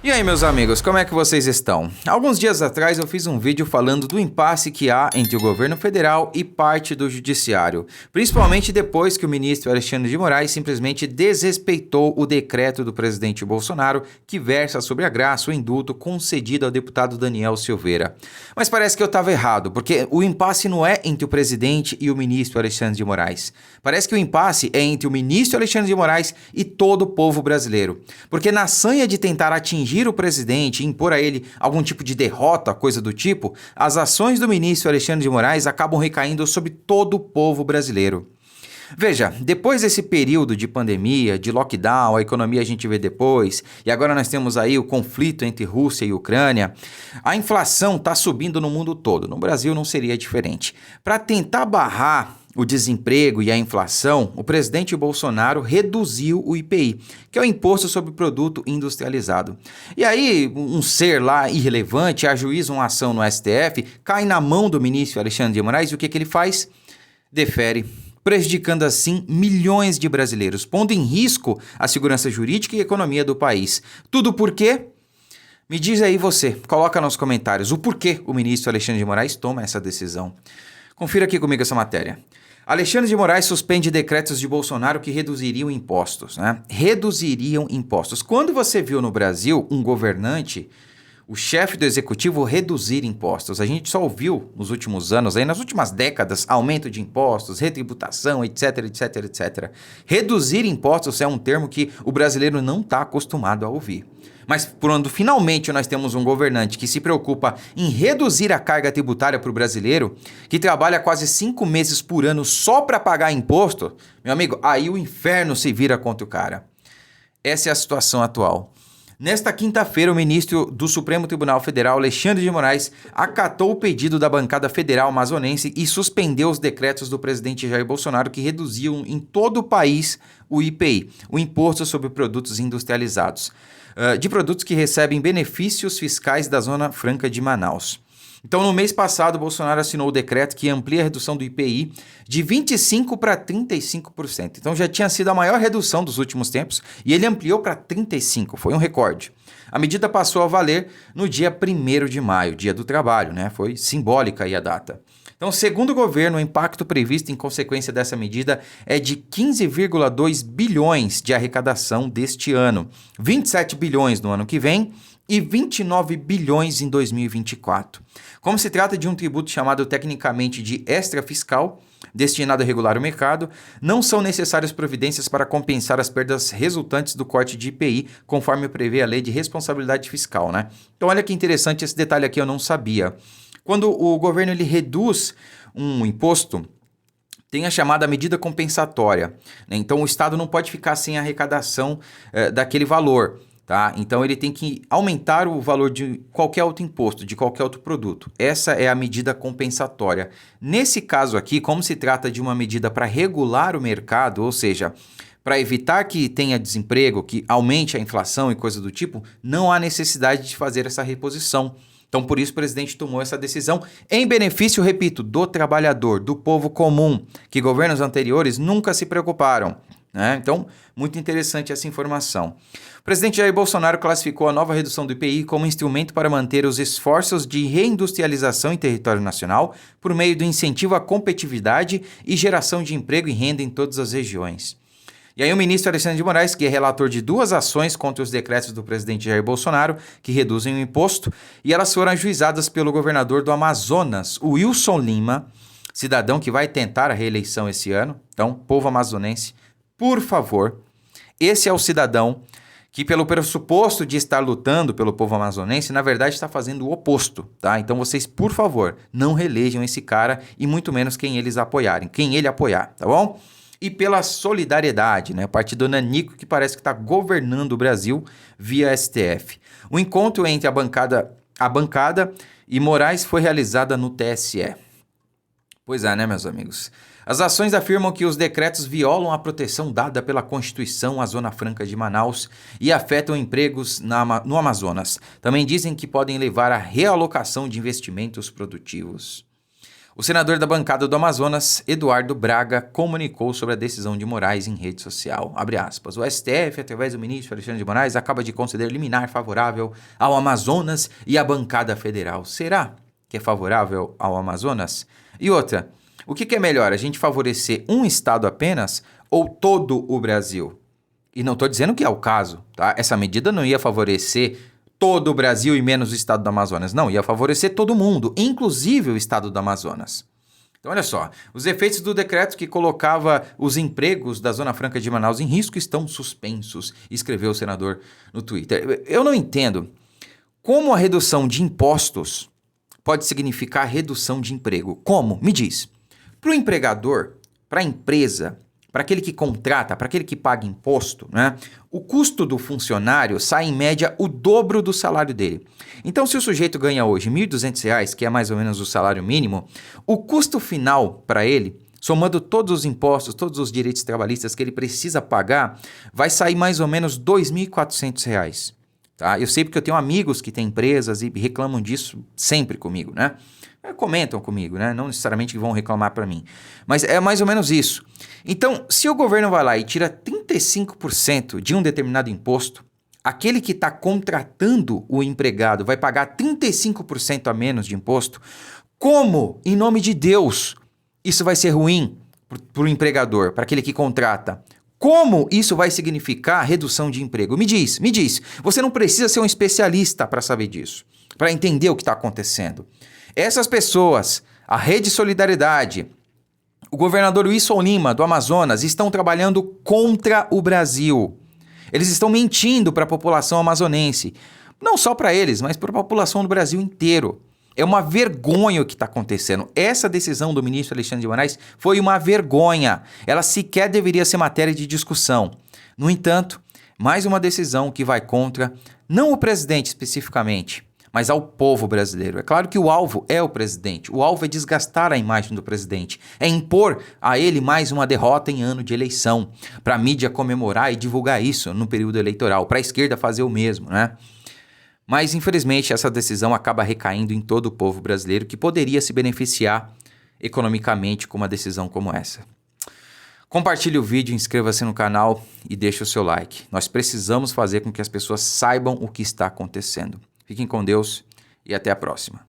E aí, meus amigos, como é que vocês estão? Alguns dias atrás eu fiz um vídeo falando do impasse que há entre o governo federal e parte do judiciário, principalmente depois que o ministro Alexandre de Moraes simplesmente desrespeitou o decreto do presidente Bolsonaro que versa sobre a graça, o indulto concedido ao deputado Daniel Silveira. Mas parece que eu estava errado, porque o impasse não é entre o presidente e o ministro Alexandre de Moraes. Parece que o impasse é entre o ministro Alexandre de Moraes e todo o povo brasileiro. Porque na sanha de tentar atingir o presidente e impor a ele algum tipo de derrota, coisa do tipo, as ações do ministro Alexandre de Moraes acabam recaindo sobre todo o povo brasileiro. Veja, depois desse período de pandemia, de lockdown, a economia a gente vê depois, e agora nós temos aí o conflito entre Rússia e Ucrânia, a inflação está subindo no mundo todo, no Brasil não seria diferente. Para tentar barrar o desemprego e a inflação, o presidente Bolsonaro reduziu o IPI, que é o Imposto sobre Produto Industrializado. E aí, um ser lá irrelevante ajuiza uma ação no STF, cai na mão do ministro Alexandre de Moraes, e o que ele faz? Defere, prejudicando assim milhões de brasileiros, pondo em risco a segurança jurídica e a economia do país. Tudo por quê? Me diz aí você, coloca nos comentários o porquê o ministro Alexandre de Moraes toma essa decisão. Confira aqui comigo essa matéria. Alexandre de Moraes suspende decretos de Bolsonaro que reduziriam impostos, né? Reduziriam impostos. Quando você viu no Brasil um governante, o chefe do executivo, reduzir impostos? A gente só ouviu nos últimos anos, aí nas últimas décadas, aumento de impostos, retributação, etc, etc, etc. Reduzir impostos é um termo que o brasileiro não está acostumado a ouvir. Mas quando finalmente nós temos um governante que se preocupa em reduzir a carga tributária para o brasileiro, que trabalha quase 5 meses por ano só para pagar imposto, meu amigo, aí o inferno se vira contra o cara. Essa é a situação atual. Nesta quinta-feira, o ministro do Supremo Tribunal Federal, Alexandre de Moraes, acatou o pedido da bancada federal amazonense e suspendeu os decretos do presidente Jair Bolsonaro que reduziam em todo o país o IPI, o Imposto sobre Produtos Industrializados, de produtos que recebem benefícios fiscais da Zona Franca de Manaus. Então, no mês passado, Bolsonaro assinou o decreto que amplia a redução do IPI de 25% para 35%. Então, já tinha sido a maior redução dos últimos tempos e ele ampliou para 35%, foi um recorde. A medida passou a valer no dia 1º de maio, dia do trabalho, né? Foi simbólica aí a data. Então, segundo o governo, o impacto previsto em consequência dessa medida é de 15,2 bilhões de arrecadação deste ano, 27 bilhões no ano que vem e 29 bilhões em 2024. Como se trata de um tributo chamado tecnicamente de extra fiscal, destinado a regular o mercado, não são necessárias providências para compensar as perdas resultantes do corte de IPI, conforme prevê a Lei de Responsabilidade Fiscal, né? Então, olha que interessante, esse detalhe aqui eu não sabia. Quando o governo ele reduz um imposto, tem a chamada medida compensatória, né? Então, o Estado não pode ficar sem arrecadação daquele valor. Tá? Então ele tem que aumentar o valor de qualquer outro imposto, de qualquer outro produto. Essa é a medida compensatória. Nesse caso aqui, como se trata de uma medida para regular o mercado, ou seja, para evitar que tenha desemprego, que aumente a inflação e coisa do tipo, não há necessidade de fazer essa reposição. Então, por isso, o presidente tomou essa decisão em benefício, repito, do trabalhador, do povo comum, que governos anteriores nunca se preocuparam. Então, muito interessante essa informação. O presidente Jair Bolsonaro classificou a nova redução do IPI como instrumento para manter os esforços de reindustrialização em território nacional por meio do incentivo à competitividade e geração de emprego e renda em todas as regiões. E aí o ministro Alexandre de Moraes, que é relator de 2 ações contra os decretos do presidente Jair Bolsonaro, que reduzem o imposto, e elas foram ajuizadas pelo governador do Amazonas, Wilson Lima, cidadão que vai tentar a reeleição esse ano. Então, povo amazonense, por favor, esse é o cidadão que, pelo pressuposto de estar lutando pelo povo amazonense, na verdade está fazendo o oposto, tá? Então vocês, por favor, não reelejam esse cara e muito menos quem eles apoiarem, quem ele apoiar, tá bom? E pela solidariedade, né? O partido Nanico que parece que está governando o Brasil via STF. O encontro entre a bancada e Moraes foi realizada no TSE. Pois é, né, meus amigos? As ações afirmam que os decretos violam a proteção dada pela Constituição à Zona Franca de Manaus e afetam empregos no Amazonas. Também dizem que podem levar à realocação de investimentos produtivos. O senador da bancada do Amazonas, Eduardo Braga, comunicou sobre a decisão de Moraes em rede social. Abre aspas. O STF, através do ministro Alexandre de Moraes, acaba de conceder liminar favorável ao Amazonas e à bancada federal. Será que é favorável ao Amazonas? E outra, o que é melhor, a gente favorecer um estado apenas ou todo o Brasil? E não estou dizendo que é o caso, tá? Essa medida não ia favorecer todo o Brasil e menos o estado do Amazonas. Não, ia favorecer todo mundo, inclusive o estado do Amazonas. Então, olha só, os efeitos do decreto que colocava os empregos da Zona Franca de Manaus em risco estão suspensos, escreveu o senador no Twitter. Eu não entendo como a redução de impostos pode significar redução de emprego. Como? Me diz. Para o empregador, para a empresa, para aquele que contrata, para aquele que paga imposto, né? O custo do funcionário sai em média o dobro do salário dele. Então, se o sujeito ganha hoje R$ 1.200, que é mais ou menos o salário mínimo, o custo final para ele, somando todos os impostos, todos os direitos trabalhistas que ele precisa pagar, vai sair mais ou menos R$ 2.400. Tá? Eu sei porque eu tenho amigos que têm empresas e reclamam disso sempre comigo, né? Comentam comigo, né? Não necessariamente vão reclamar para mim. Mas é mais ou menos isso. Então, se o governo vai lá e tira 35% de um determinado imposto, aquele que está contratando o empregado vai pagar 35% a menos de imposto, como, em nome de Deus, isso vai ser ruim para o empregador, para aquele que contrata? Como isso vai significar redução de emprego? Me diz. Você não precisa ser um especialista para saber disso, para entender o que está acontecendo. Essas pessoas, a Rede Solidariedade, o governador Wilson Lima, do Amazonas, estão trabalhando contra o Brasil. Eles estão mentindo para a população amazonense. Não só para eles, mas para a população do Brasil inteiro. É uma vergonha o que está acontecendo. Essa decisão do ministro Alexandre de Moraes foi uma vergonha. Ela sequer deveria ser matéria de discussão. No entanto, mais uma decisão que vai contra, não o presidente especificamente, mas ao povo brasileiro. É claro que o alvo é o presidente. O alvo é desgastar a imagem do presidente. É impor a ele mais uma derrota em ano de eleição. Para a mídia comemorar e divulgar isso no período eleitoral. Para a esquerda fazer o mesmo, né? Mas, infelizmente, essa decisão acaba recaindo em todo o povo brasileiro que poderia se beneficiar economicamente com uma decisão como essa. Compartilhe o vídeo, inscreva-se no canal e deixe o seu like. Nós precisamos fazer com que as pessoas saibam o que está acontecendo. Fiquem com Deus e até a próxima.